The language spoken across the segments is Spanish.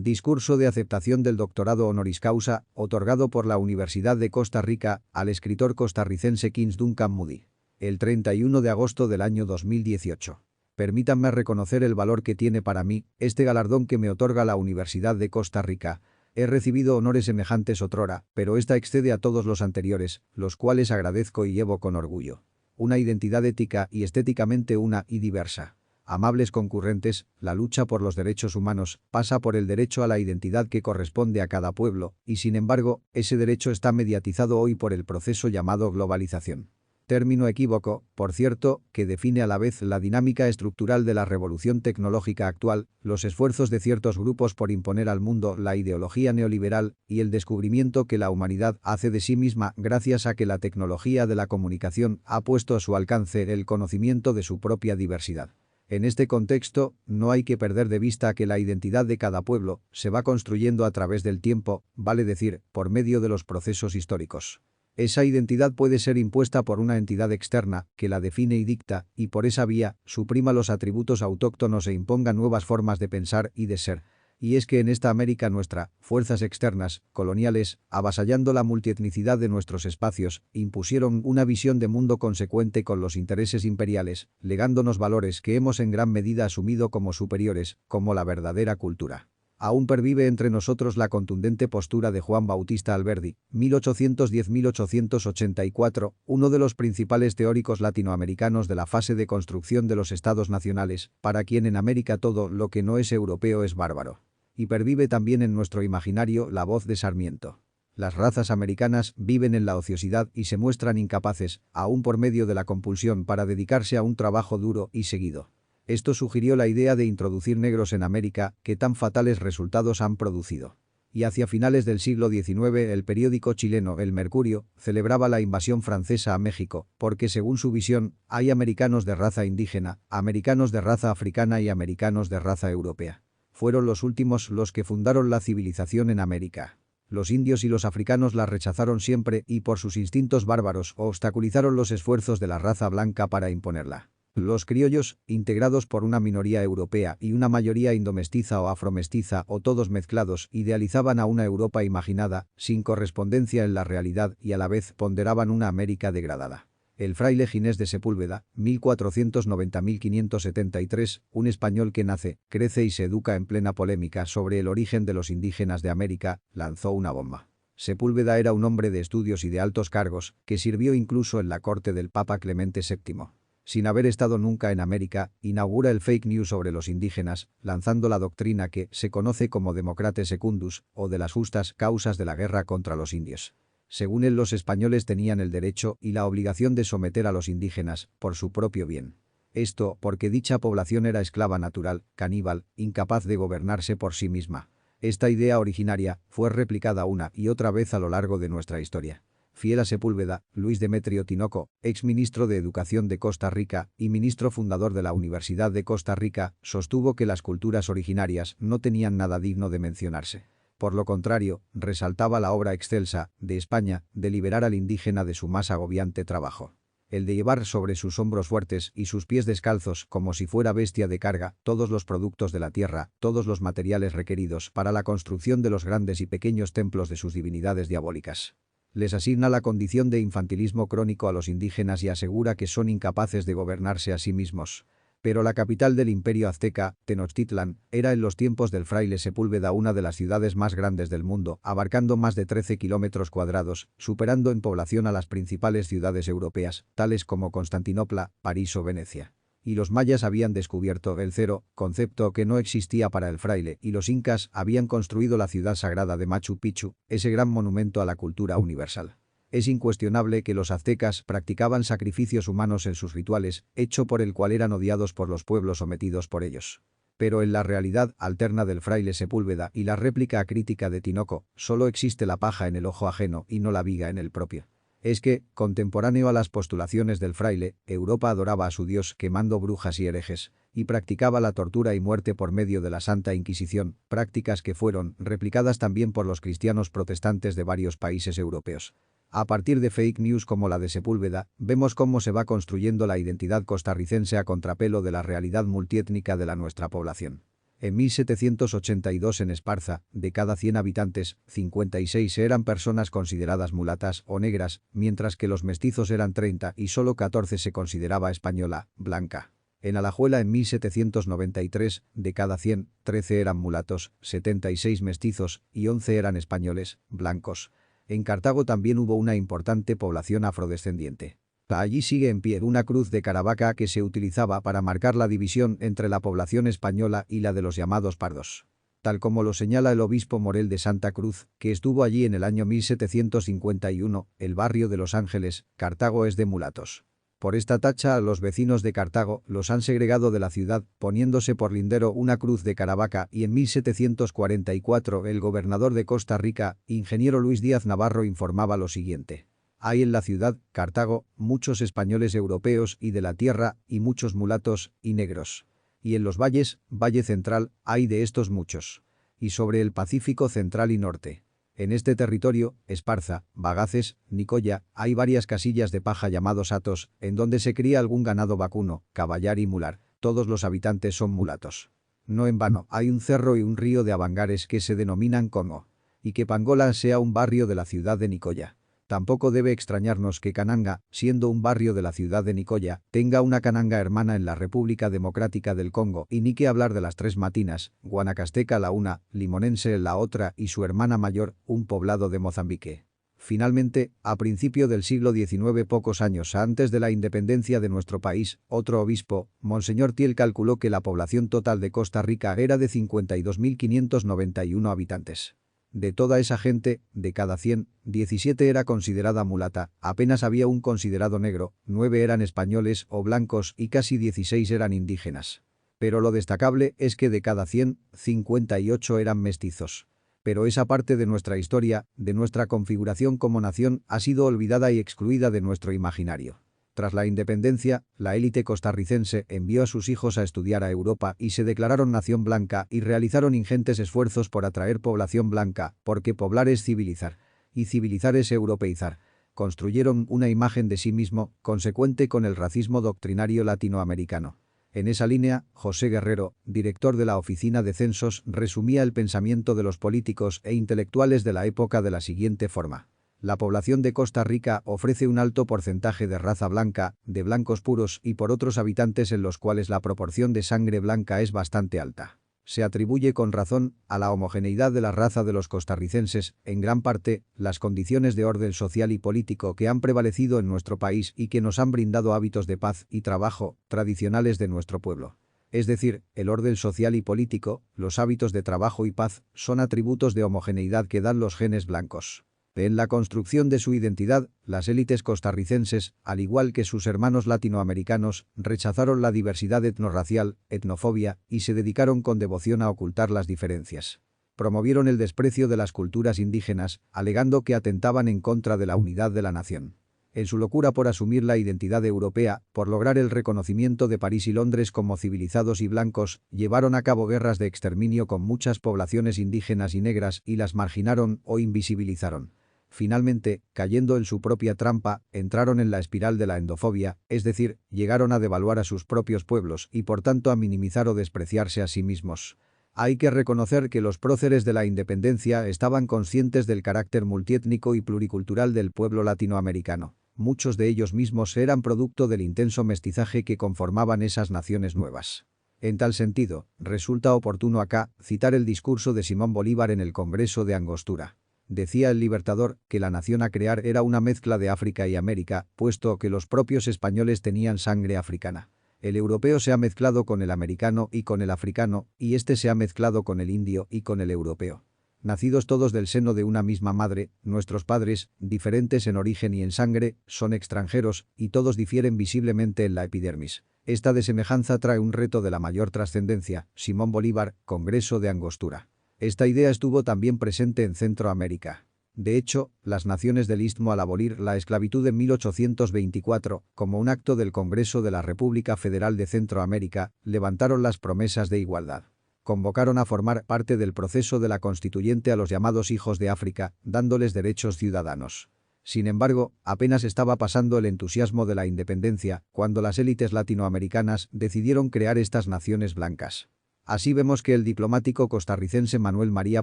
Discurso de aceptación del doctorado honoris causa, otorgado por la Universidad de Costa Rica al escritor costarricense Kings Duncan Moody. El 31 de agosto del año 2018. Permítanme reconocer el valor que tiene para mí este galardón que me otorga la Universidad de Costa Rica. He recibido honores semejantes otrora, pero esta excede a todos los anteriores, los cuales agradezco y llevo con orgullo. Una identidad ética y estéticamente una y diversa. Amables concurrentes, la lucha por los derechos humanos pasa por el derecho a la identidad que corresponde a cada pueblo, y sin embargo, ese derecho está mediatizado hoy por el proceso llamado globalización. Término equívoco, por cierto, que define a la vez la dinámica estructural de la revolución tecnológica actual, los esfuerzos de ciertos grupos por imponer al mundo la ideología neoliberal y el descubrimiento que la humanidad hace de sí misma gracias a que la tecnología de la comunicación ha puesto a su alcance el conocimiento de su propia diversidad. En este contexto, no hay que perder de vista que la identidad de cada pueblo se va construyendo a través del tiempo, vale decir, por medio de los procesos históricos. Esa identidad puede ser impuesta por una entidad externa, que la define y dicta, y por esa vía, suprima los atributos autóctonos e imponga nuevas formas de pensar y de ser. Y es que en esta América nuestra, fuerzas externas, coloniales, avasallando la multietnicidad de nuestros espacios, impusieron una visión de mundo consecuente con los intereses imperiales, legándonos valores que hemos en gran medida asumido como superiores, como la verdadera cultura. Aún pervive entre nosotros la contundente postura de Juan Bautista Alberdi, 1810-1884, uno de los principales teóricos latinoamericanos de la fase de construcción de los estados nacionales, para quien en América todo lo que no es europeo es bárbaro. Y pervive también en nuestro imaginario la voz de Sarmiento. Las razas americanas viven en la ociosidad y se muestran incapaces, aún por medio de la compulsión, para dedicarse a un trabajo duro y seguido. Esto sugirió la idea de introducir negros en América, que tan fatales resultados han producido. Y hacia finales del siglo XIX el periódico chileno El Mercurio celebraba la invasión francesa a México, porque según su visión, hay americanos de raza indígena, americanos de raza africana y americanos de raza europea. Fueron los últimos los que fundaron la civilización en América. Los indios y los africanos la rechazaron siempre y por sus instintos bárbaros obstaculizaron los esfuerzos de la raza blanca para imponerla. Los criollos, integrados por una minoría europea y una mayoría indomestiza o afromestiza o todos mezclados, idealizaban a una Europa imaginada, sin correspondencia en la realidad y a la vez ponderaban una América degradada. El fraile Ginés de Sepúlveda, 1490-1573, un español que nace, crece y se educa en plena polémica sobre el origen de los indígenas de América, lanzó una bomba. Sepúlveda era un hombre de estudios y de altos cargos, que sirvió incluso en la corte del Papa Clemente VII. Sin haber estado nunca en América, inaugura el fake news sobre los indígenas, lanzando la doctrina que se conoce como Democrates Secundus, o de las justas causas de la guerra contra los indios. Según él, los españoles tenían el derecho y la obligación de someter a los indígenas, por su propio bien. Esto porque dicha población era esclava natural, caníbal, incapaz de gobernarse por sí misma. Esta idea originaria fue replicada una y otra vez a lo largo de nuestra historia. Fiel a Sepúlveda, Luis Demetrio Tinoco, exministro de Educación de Costa Rica y ministro fundador de la Universidad de Costa Rica, sostuvo que las culturas originarias no tenían nada digno de mencionarse. Por lo contrario, resaltaba la obra excelsa de España de liberar al indígena de su más agobiante trabajo. El de llevar sobre sus hombros fuertes y sus pies descalzos como si fuera bestia de carga todos los productos de la tierra, todos los materiales requeridos para la construcción de los grandes y pequeños templos de sus divinidades diabólicas. Les asigna la condición de infantilismo crónico a los indígenas y asegura que son incapaces de gobernarse a sí mismos. Pero la capital del imperio azteca, Tenochtitlán, era en los tiempos del fraile Sepúlveda una de las ciudades más grandes del mundo, abarcando más de 13 kilómetros cuadrados, superando en población a las principales ciudades europeas, tales como Constantinopla, París o Venecia. Y los mayas habían descubierto el cero, concepto que no existía para el fraile, y los incas habían construido la ciudad sagrada de Machu Picchu, ese gran monumento a la cultura universal. Es incuestionable que los aztecas practicaban sacrificios humanos en sus rituales, hecho por el cual eran odiados por los pueblos sometidos por ellos. Pero en la realidad alterna del fraile Sepúlveda y la réplica crítica de Tinoco, solo existe la paja en el ojo ajeno y no la viga en el propio. Es que, contemporáneo a las postulaciones del fraile, Europa adoraba a su Dios quemando brujas y herejes, y practicaba la tortura y muerte por medio de la Santa Inquisición, prácticas que fueron replicadas también por los cristianos protestantes de varios países europeos. A partir de fake news como la de Sepúlveda, vemos cómo se va construyendo la identidad costarricense a contrapelo de la realidad multiétnica de nuestra población. En 1782 en Esparza, de cada 100 habitantes, 56 eran personas consideradas mulatas o negras, mientras que los mestizos eran 30 y solo 14 se consideraba española, blanca. En Alajuela en 1793, de cada 100, 13 eran mulatos, 76 mestizos y 11 eran españoles, blancos. En Cartago también hubo una importante población afrodescendiente. Allí sigue en pie una cruz de Caravaca que se utilizaba para marcar la división entre la población española y la de los llamados pardos. Tal como lo señala el obispo Morel de Santa Cruz, que estuvo allí en el año 1751, el barrio de Los Ángeles, Cartago es de mulatos. Por esta tacha a los vecinos de Cartago los han segregado de la ciudad, poniéndose por lindero una cruz de Caravaca y en 1744 el gobernador de Costa Rica, ingeniero Luis Díaz Navarro informaba lo siguiente. Hay en la ciudad, Cartago, muchos españoles europeos y de la tierra, y muchos mulatos y negros. Y en los valles, Valle Central, hay de estos muchos. Y sobre el Pacífico Central y Norte. En este territorio, Esparza, Bagaces, Nicoya, hay varias casillas de paja llamados hatos, en donde se cría algún ganado vacuno, caballar y mular. Todos los habitantes son mulatos. No en vano, hay un cerro y un río de Avangares que se denominan Congo. Y que Pangola sea un barrio de la ciudad de Nicoya. Tampoco debe extrañarnos que Kananga, siendo un barrio de la ciudad de Nicoya, tenga una Kananga hermana en la República Democrática del Congo y ni que hablar de las Tres Matinas, Guanacasteca la una, Limonense la otra y su hermana mayor, un poblado de Mozambique. Finalmente, a principio del siglo XIX, pocos años antes de la independencia de nuestro país, otro obispo, Monseñor Thiel, calculó que la población total de Costa Rica era de 52.591 habitantes. De toda esa gente, de cada 100, 17 era considerada mulata, apenas había un considerado negro, 9 eran españoles o blancos y casi 16 eran indígenas. Pero lo destacable es que de cada 100, 58 eran mestizos. Pero esa parte de nuestra historia, de nuestra configuración como nación, ha sido olvidada y excluida de nuestro imaginario. Tras la independencia, la élite costarricense envió a sus hijos a estudiar a Europa y se declararon nación blanca y realizaron ingentes esfuerzos por atraer población blanca, porque poblar es civilizar, y civilizar es europeizar. Construyeron una imagen de sí mismo, consecuente con el racismo doctrinario latinoamericano. En esa línea, José Guerrero, director de la Oficina de Censos, resumía el pensamiento de los políticos e intelectuales de la época de la siguiente forma. La población de Costa Rica ofrece un alto porcentaje de raza blanca, de blancos puros y por otros habitantes en los cuales la proporción de sangre blanca es bastante alta. Se atribuye con razón a la homogeneidad de la raza de los costarricenses, en gran parte, las condiciones de orden social y político que han prevalecido en nuestro país y que nos han brindado hábitos de paz y trabajo tradicionales de nuestro pueblo. Es decir, el orden social y político, los hábitos de trabajo y paz, son atributos de homogeneidad que dan los genes blancos. En la construcción de su identidad, las élites costarricenses, al igual que sus hermanos latinoamericanos, rechazaron la diversidad etnorracial, etnofobia, y se dedicaron con devoción a ocultar las diferencias. Promovieron el desprecio de las culturas indígenas, alegando que atentaban en contra de la unidad de la nación. En su locura por asumir la identidad europea, por lograr el reconocimiento de París y Londres como civilizados y blancos, llevaron a cabo guerras de exterminio con muchas poblaciones indígenas y negras y las marginaron o invisibilizaron. Finalmente, cayendo en su propia trampa, entraron en la espiral de la endofobia, es decir, llegaron a devaluar a sus propios pueblos y por tanto a minimizar o despreciarse a sí mismos. Hay que reconocer que los próceres de la independencia estaban conscientes del carácter multiétnico y pluricultural del pueblo latinoamericano. Muchos de ellos mismos eran producto del intenso mestizaje que conformaban esas naciones nuevas. En tal sentido, resulta oportuno acá citar el discurso de Simón Bolívar en el Congreso de Angostura. Decía el Libertador que la nación a crear era una mezcla de África y América, puesto que los propios españoles tenían sangre africana. El europeo se ha mezclado con el americano y con el africano, y este se ha mezclado con el indio y con el europeo. Nacidos todos del seno de una misma madre, nuestros padres, diferentes en origen y en sangre, son extranjeros, y todos difieren visiblemente en la epidermis. Esta desemejanza trae un reto de la mayor trascendencia. Simón Bolívar, Congreso de Angostura. Esta idea estuvo también presente en Centroamérica. De hecho, las naciones del Istmo al abolir la esclavitud en 1824, como un acto del Congreso de la República Federal de Centroamérica, levantaron las promesas de igualdad. Convocaron a formar parte del proceso de la constituyente a los llamados hijos de África, dándoles derechos ciudadanos. Sin embargo, apenas estaba pasando el entusiasmo de la independencia, cuando las élites latinoamericanas decidieron crear estas naciones blancas. Así vemos que el diplomático costarricense Manuel María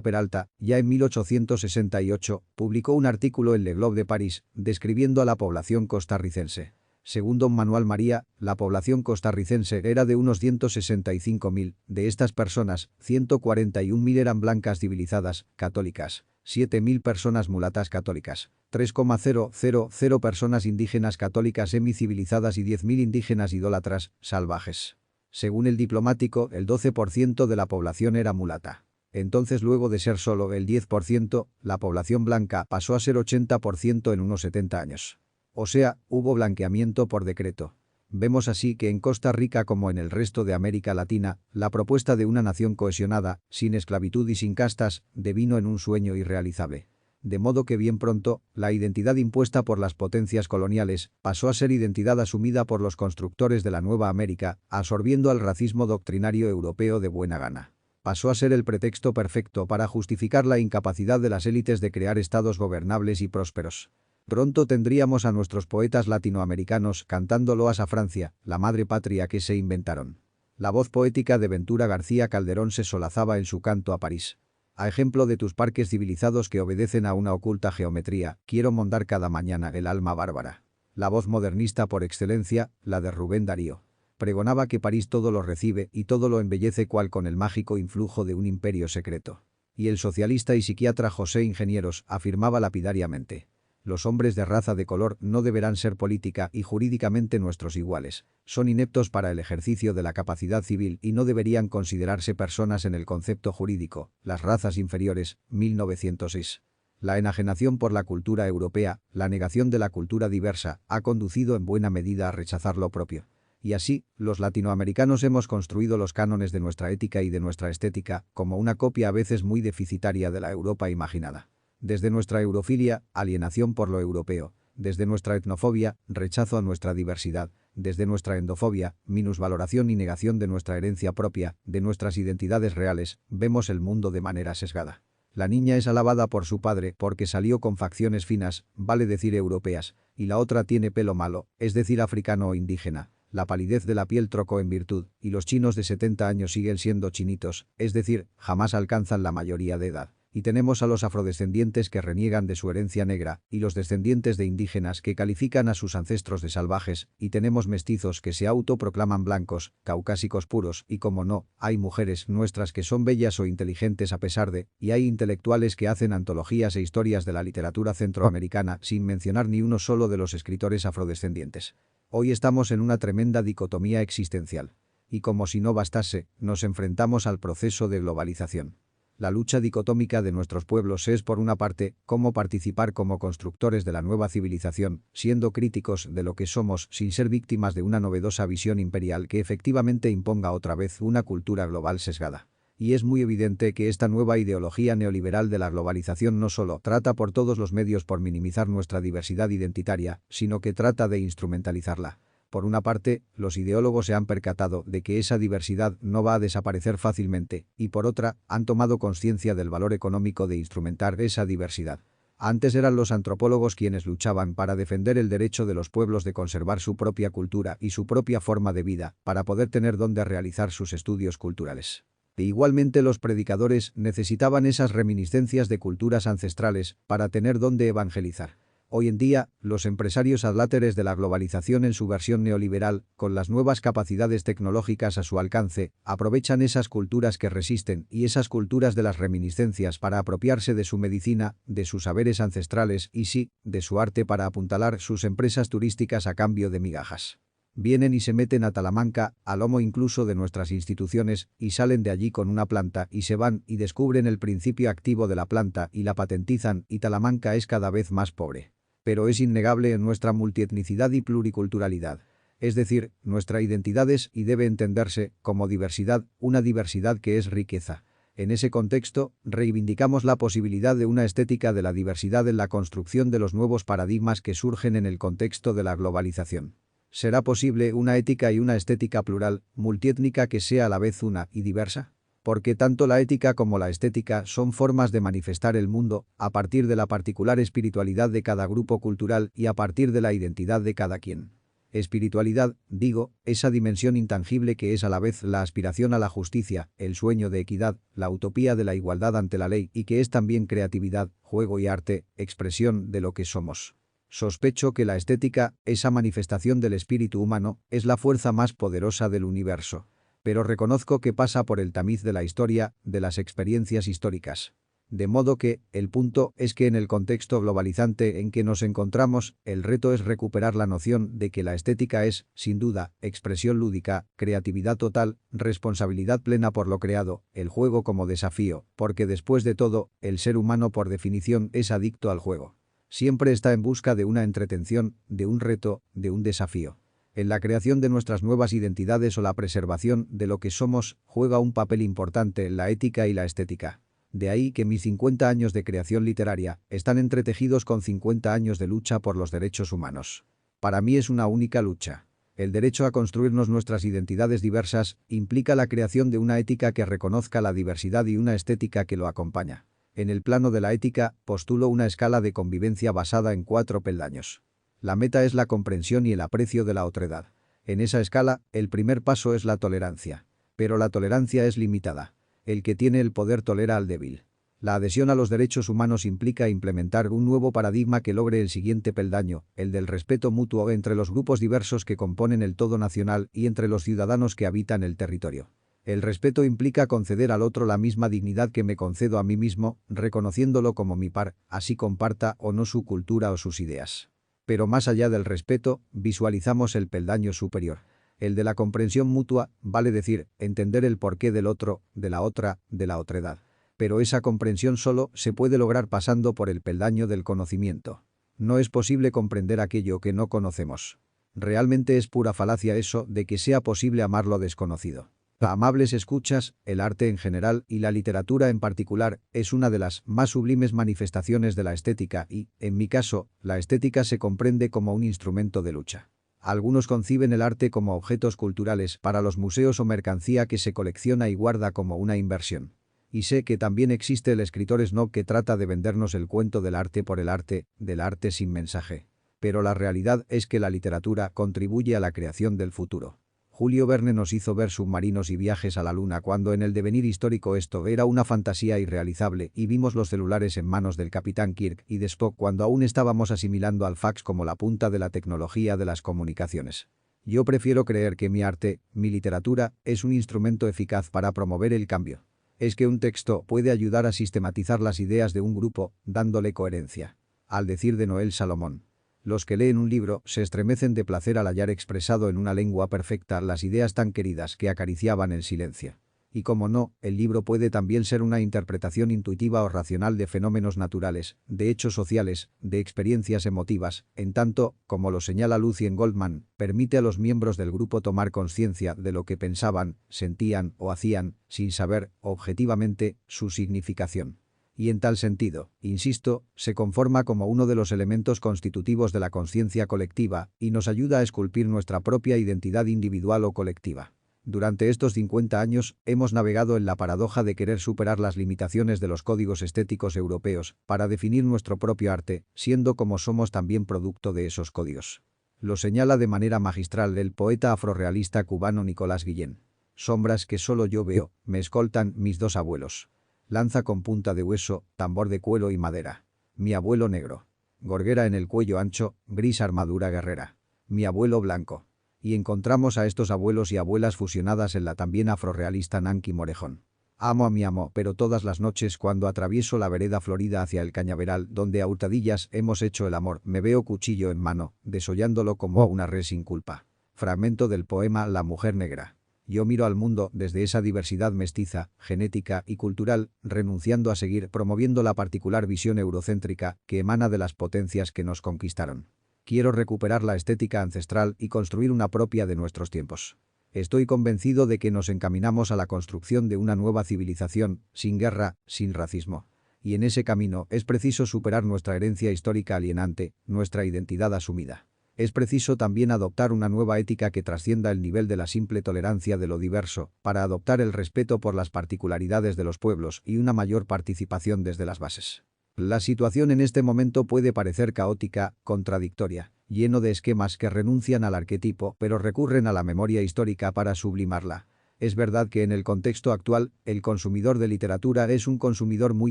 Peralta, ya en 1868, publicó un artículo en Le Globe de París, describiendo a la población costarricense. Según don Manuel María, la población costarricense era de unos 165.000, de estas personas, 141.000 eran blancas civilizadas, católicas, 7.000 personas mulatas católicas, 3,000 personas indígenas católicas semicivilizadas y 10.000 indígenas idólatras, salvajes. Según el diplomático, el 12% de la población era mulata. Entonces, luego de ser solo el 10%, la población blanca pasó a ser 80% en unos 70 años. O sea, hubo blanqueamiento por decreto. Vemos así que en Costa Rica como en el resto de América Latina, la propuesta de una nación cohesionada, sin esclavitud y sin castas, devino en un sueño irrealizable. De modo que bien pronto, la identidad impuesta por las potencias coloniales pasó a ser identidad asumida por los constructores de la Nueva América, absorbiendo al racismo doctrinario europeo de buena gana. Pasó a ser el pretexto perfecto para justificar la incapacidad de las élites de crear estados gobernables y prósperos. Pronto tendríamos a nuestros poetas latinoamericanos cantando loas a Francia, la madre patria que se inventaron. La voz poética de Ventura García Calderón se solazaba en su canto a París. A ejemplo de tus parques civilizados que obedecen a una oculta geometría, quiero mondar cada mañana el alma bárbara. La voz modernista por excelencia, la de Rubén Darío. Pregonaba que París todo lo recibe y todo lo embellece cual con el mágico influjo de un imperio secreto. Y el socialista y psiquiatra José Ingenieros afirmaba lapidariamente: los hombres de raza de color no deberán ser política y jurídicamente nuestros iguales. Son ineptos para el ejercicio de la capacidad civil y no deberían considerarse personas en el concepto jurídico. Las razas inferiores, 1906. La enajenación por la cultura europea, la negación de la cultura diversa, ha conducido en buena medida a rechazar lo propio. Y así, los latinoamericanos hemos construido los cánones de nuestra ética y de nuestra estética, como una copia a veces muy deficitaria de la Europa imaginada. Desde nuestra eurofilia, alienación por lo europeo. Desde nuestra etnofobia, rechazo a nuestra diversidad. Desde nuestra endofobia, minusvaloración y negación de nuestra herencia propia, de nuestras identidades reales, vemos el mundo de manera sesgada. La niña es alabada por su padre porque salió con facciones finas, vale decir europeas, y la otra tiene pelo malo, es decir africano o indígena. La palidez de la piel trocó en virtud, y los chinos de 70 años siguen siendo chinitos, es decir, jamás alcanzan la mayoría de edad. Y tenemos a los afrodescendientes que reniegan de su herencia negra, y los descendientes de indígenas que califican a sus ancestros de salvajes, y tenemos mestizos que se autoproclaman blancos, caucásicos puros, y como no, hay mujeres nuestras que son bellas o inteligentes a pesar de, y hay intelectuales que hacen antologías e historias de la literatura centroamericana sin mencionar ni uno solo de los escritores afrodescendientes. Hoy estamos en una tremenda dicotomía existencial. Y como si no bastase, nos enfrentamos al proceso de globalización. La lucha dicotómica de nuestros pueblos es, por una parte, cómo participar como constructores de la nueva civilización, siendo críticos de lo que somos sin ser víctimas de una novedosa visión imperial que efectivamente imponga otra vez una cultura global sesgada. Y es muy evidente que esta nueva ideología neoliberal de la globalización no solo trata por todos los medios por minimizar nuestra diversidad identitaria, sino que trata de instrumentalizarla. Por una parte, los ideólogos se han percatado de que esa diversidad no va a desaparecer fácilmente, y por otra, han tomado conciencia del valor económico de instrumentar esa diversidad. Antes eran los antropólogos quienes luchaban para defender el derecho de los pueblos de conservar su propia cultura y su propia forma de vida, para poder tener donde realizar sus estudios culturales. E igualmente los predicadores necesitaban esas reminiscencias de culturas ancestrales para tener donde evangelizar. Hoy en día, los empresarios adláteres de la globalización en su versión neoliberal, con las nuevas capacidades tecnológicas a su alcance, aprovechan esas culturas que resisten y esas culturas de las reminiscencias para apropiarse de su medicina, de sus saberes ancestrales y sí, de su arte para apuntalar sus empresas turísticas a cambio de migajas. Vienen y se meten a Talamanca, al lomo incluso de nuestras instituciones, y salen de allí con una planta y se van y descubren el principio activo de la planta y la patentizan y Talamanca es cada vez más pobre. Pero es innegable en nuestra multietnicidad y pluriculturalidad. Es decir, nuestra identidad es y debe entenderse como diversidad, una diversidad que es riqueza. En ese contexto, reivindicamos la posibilidad de una estética de la diversidad en la construcción de los nuevos paradigmas que surgen en el contexto de la globalización. ¿Será posible una ética y una estética plural, multiétnica que sea a la vez una y diversa? Porque tanto la ética como la estética son formas de manifestar el mundo a partir de la particular espiritualidad de cada grupo cultural y a partir de la identidad de cada quien. Espiritualidad, digo, esa dimensión intangible que es a la vez la aspiración a la justicia, el sueño de equidad, la utopía de la igualdad ante la ley y que es también creatividad, juego y arte, expresión de lo que somos. Sospecho que la estética, esa manifestación del espíritu humano, es la fuerza más poderosa del universo. Pero reconozco que pasa por el tamiz de la historia, de las experiencias históricas. De modo que, el punto es que en el contexto globalizante en que nos encontramos, el reto es recuperar la noción de que la estética es, sin duda, expresión lúdica, creatividad total, responsabilidad plena por lo creado, el juego como desafío, porque después de todo, el ser humano por definición es adicto al juego. Siempre está en busca de una entretención, de un reto, de un desafío. En la creación de nuestras nuevas identidades o la preservación de lo que somos, juega un papel importante la ética y la estética. De ahí que mis 50 años de creación literaria están entretejidos con 50 años de lucha por los derechos humanos. Para mí es una única lucha. El derecho a construirnos nuestras identidades diversas implica la creación de una ética que reconozca la diversidad y una estética que lo acompaña. En el plano de la ética, postulo una escala de convivencia basada en 4 peldaños. La meta es la comprensión y el aprecio de la otredad. En esa escala, el primer paso es la tolerancia. Pero la tolerancia es limitada. El que tiene el poder tolera al débil. La adhesión a los derechos humanos implica implementar un nuevo paradigma que logre el siguiente peldaño, el del respeto mutuo entre los grupos diversos que componen el todo nacional y entre los ciudadanos que habitan el territorio. El respeto implica conceder al otro la misma dignidad que me concedo a mí mismo, reconociéndolo como mi par, así comparta o no su cultura o sus ideas. Pero más allá del respeto, visualizamos el peldaño superior. El de la comprensión mutua, vale decir, entender el porqué del otro, de la otra, de la otredad. Pero esa comprensión solo se puede lograr pasando por el peldaño del conocimiento. No es posible comprender aquello que no conocemos. Realmente es pura falacia eso de que sea posible amar lo desconocido. Amables escuchas, el arte en general y la literatura en particular es una de las más sublimes manifestaciones de la estética y, en mi caso, la estética se comprende como un instrumento de lucha. Algunos conciben el arte como objetos culturales para los museos o mercancía que se colecciona y guarda como una inversión. Y sé que también existe el escritor snob que trata de vendernos el cuento del arte por el arte, del arte sin mensaje. Pero la realidad es que la literatura contribuye a la creación del futuro. Julio Verne nos hizo ver submarinos y viajes a la luna cuando en el devenir histórico esto era una fantasía irrealizable y vimos los celulares en manos del capitán Kirk y de Spock cuando aún estábamos asimilando al fax como la punta de la tecnología de las comunicaciones. Yo prefiero creer que mi arte, mi literatura, es un instrumento eficaz para promover el cambio. Es que un texto puede ayudar a sistematizar las ideas de un grupo, dándole coherencia. Al decir de Noel Salomón. Los que leen un libro se estremecen de placer al hallar expresado en una lengua perfecta las ideas tan queridas que acariciaban el silencio. Y como no, el libro puede también ser una interpretación intuitiva o racional de fenómenos naturales, de hechos sociales, de experiencias emotivas, en tanto, como lo señala Lucien Goldman, permite a los miembros del grupo tomar conciencia de lo que pensaban, sentían o hacían, sin saber, objetivamente, su significación. Y en tal sentido, insisto, se conforma como uno de los elementos constitutivos de la conciencia colectiva y nos ayuda a esculpir nuestra propia identidad individual o colectiva. Durante estos 50 años, hemos navegado en la paradoja de querer superar las limitaciones de los códigos estéticos europeos para definir nuestro propio arte, siendo como somos también producto de esos códigos. Lo señala de manera magistral el poeta afrorrealista cubano Nicolás Guillén. Sombras que solo yo veo, me escoltan mis 2 abuelos. Lanza con punta de hueso, tambor de cuero y madera. Mi abuelo negro. Gorguera en el cuello ancho, gris armadura guerrera. Mi abuelo blanco. Y encontramos a estos abuelos y abuelas fusionadas en la también afrorrealista Nancy Morejón. Amo a mi amo, pero todas las noches cuando atravieso la vereda florida hacia el cañaveral donde a hurtadillas hemos hecho el amor, me veo cuchillo en mano, desollándolo como una res sin culpa. Fragmento del poema La mujer negra. Yo miro al mundo desde esa diversidad mestiza, genética y cultural, renunciando a seguir promoviendo la particular visión eurocéntrica que emana de las potencias que nos conquistaron. Quiero recuperar la estética ancestral y construir una propia de nuestros tiempos. Estoy convencido de que nos encaminamos a la construcción de una nueva civilización, sin guerra, sin racismo. Y en ese camino es preciso superar nuestra herencia histórica alienante, nuestra identidad asumida. Es preciso también adoptar una nueva ética que trascienda el nivel de la simple tolerancia de lo diverso, para adoptar el respeto por las particularidades de los pueblos y una mayor participación desde las bases. La situación en este momento puede parecer caótica, contradictoria, lleno de esquemas que renuncian al arquetipo pero recurren a la memoria histórica para sublimarla. Es verdad que en el contexto actual, el consumidor de literatura es un consumidor muy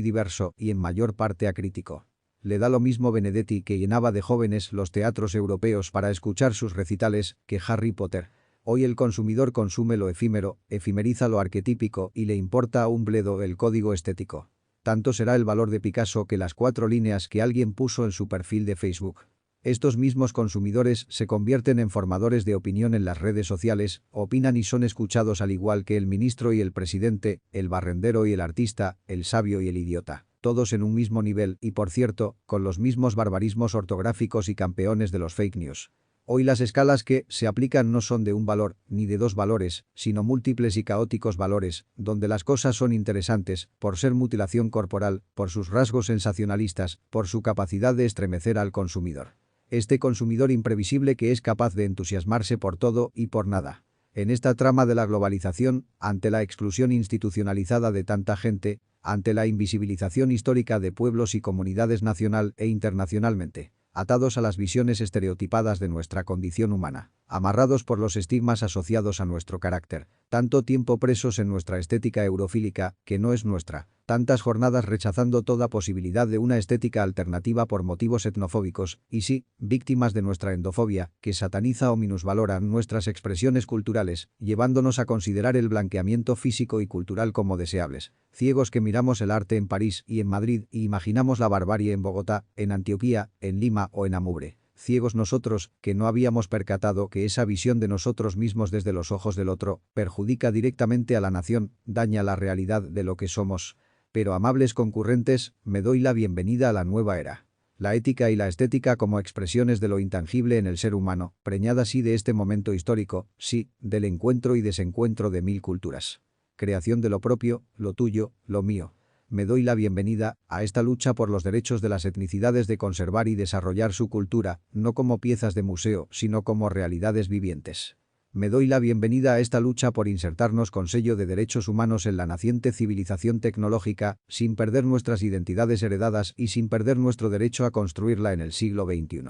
diverso y en mayor parte acrítico. Le da lo mismo Benedetti, que llenaba de jóvenes los teatros europeos para escuchar sus recitales, que Harry Potter. Hoy el consumidor consume lo efímero, efimeriza lo arquetípico y le importa a un bledo el código estético. Tanto será el valor de Picasso que las 4 líneas que alguien puso en su perfil de Facebook. Estos mismos consumidores se convierten en formadores de opinión en las redes sociales, opinan y son escuchados al igual que el ministro y el presidente, el barrendero y el artista, el sabio y el idiota. Todos en un mismo nivel y, por cierto, con los mismos barbarismos ortográficos y campeones de los fake news. Hoy las escalas que se aplican no son de un valor, ni de 2 valores, sino múltiples y caóticos valores, donde las cosas son interesantes, por ser mutilación corporal, por sus rasgos sensacionalistas, por su capacidad de estremecer al consumidor. Este consumidor imprevisible que es capaz de entusiasmarse por todo y por nada. En esta trama de la globalización, ante la exclusión institucionalizada de tanta gente, ante la invisibilización histórica de pueblos y comunidades nacional e internacionalmente, atados a las visiones estereotipadas de nuestra condición humana, amarrados por los estigmas asociados a nuestro carácter, tanto tiempo presos en nuestra estética eurofílica, que no es nuestra, tantas jornadas rechazando toda posibilidad de una estética alternativa por motivos etnofóbicos, y sí, víctimas de nuestra endofobia, que sataniza o minusvalora nuestras expresiones culturales, llevándonos a considerar el blanqueamiento físico y cultural como deseables, ciegos que miramos el arte en París y en Madrid y imaginamos la barbarie en Bogotá, en Antioquía, en Lima o en Amurbe. Ciegos nosotros, que no habíamos percatado que esa visión de nosotros mismos desde los ojos del otro perjudica directamente a la nación, daña la realidad de lo que somos. Pero, amables concurrentes, me doy la bienvenida a la nueva era. La ética y la estética como expresiones de lo intangible en el ser humano, preñadas sí de este momento histórico, sí, del encuentro y desencuentro de 1000 culturas. Creación de lo propio, lo tuyo, lo mío. Me doy la bienvenida a esta lucha por los derechos de las etnicidades de conservar y desarrollar su cultura, no como piezas de museo, sino como realidades vivientes. Me doy la bienvenida a esta lucha por insertarnos con sello de derechos humanos en la naciente civilización tecnológica, sin perder nuestras identidades heredadas y sin perder nuestro derecho a construirla en el siglo XXI.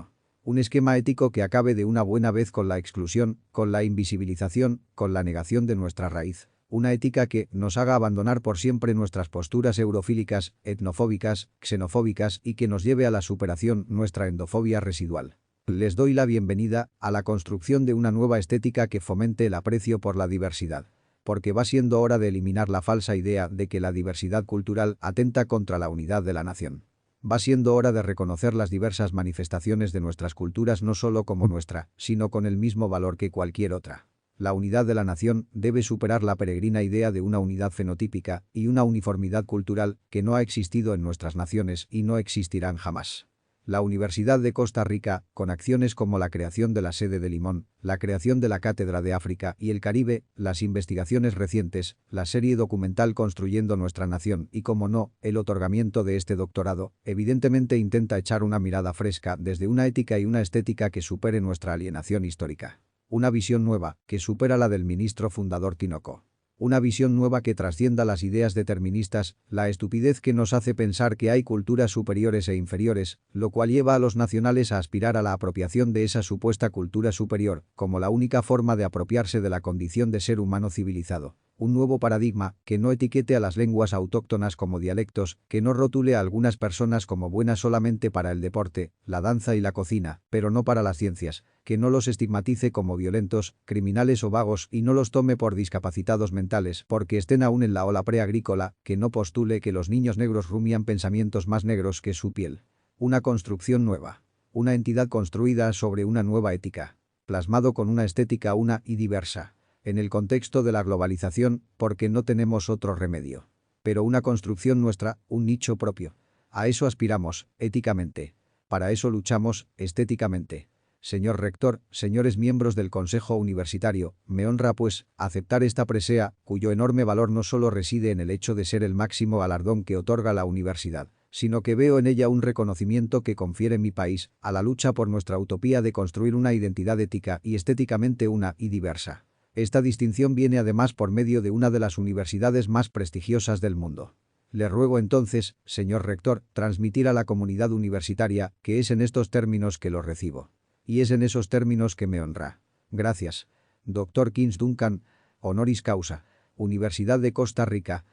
Un esquema ético que acabe de una buena vez con la exclusión, con la invisibilización, con la negación de nuestra raíz. Una ética que nos haga abandonar por siempre nuestras posturas eurofílicas, etnofóbicas, xenofóbicas y que nos lleve a la superación nuestra endofobia residual. Les doy la bienvenida a la construcción de una nueva estética que fomente el aprecio por la diversidad. Porque va siendo hora de eliminar la falsa idea de que la diversidad cultural atenta contra la unidad de la nación. Va siendo hora de reconocer las diversas manifestaciones de nuestras culturas no solo como nuestra, sino con el mismo valor que cualquier otra. La unidad de la nación debe superar la peregrina idea de una unidad fenotípica y una uniformidad cultural que no ha existido en nuestras naciones y no existirán jamás. La Universidad de Costa Rica, con acciones como la creación de la sede de Limón, la creación de la Cátedra de África y el Caribe, las investigaciones recientes, la serie documental Construyendo nuestra nación y, como no, el otorgamiento de este doctorado, evidentemente intenta echar una mirada fresca desde una ética y una estética que supere nuestra alienación histórica. Una visión nueva, que supera la del ministro fundador Tinoco. Una visión nueva que trascienda las ideas deterministas, la estupidez que nos hace pensar que hay culturas superiores e inferiores, lo cual lleva a los nacionales a aspirar a la apropiación de esa supuesta cultura superior, como la única forma de apropiarse de la condición de ser humano civilizado. Un nuevo paradigma que no etiquete a las lenguas autóctonas como dialectos, que no rotule a algunas personas como buenas solamente para el deporte, la danza y la cocina, pero no para las ciencias, que no los estigmatice como violentos, criminales o vagos y no los tome por discapacitados mentales porque estén aún en la ola preagrícola, que no postule que los niños negros rumian pensamientos más negros que su piel. Una construcción nueva. Una entidad construida sobre una nueva ética. Plasmado con una estética una y diversa. En el contexto de la globalización, porque no tenemos otro remedio. Pero una construcción nuestra, un nicho propio. A eso aspiramos, éticamente. Para eso luchamos, estéticamente. Señor rector, señores miembros del Consejo Universitario, me honra pues aceptar esta presea, cuyo enorme valor no solo reside en el hecho de ser el máximo galardón que otorga la universidad, sino que veo en ella un reconocimiento que confiere mi país a la lucha por nuestra utopía de construir una identidad ética y estéticamente una y diversa. Esta distinción viene además por medio de una de las universidades más prestigiosas del mundo. Le ruego entonces, señor rector, transmitir a la comunidad universitaria que es en estos términos que lo recibo. Y es en esos términos que me honra. Gracias. Dr. Kings Duncan, honoris causa. Universidad de Costa Rica.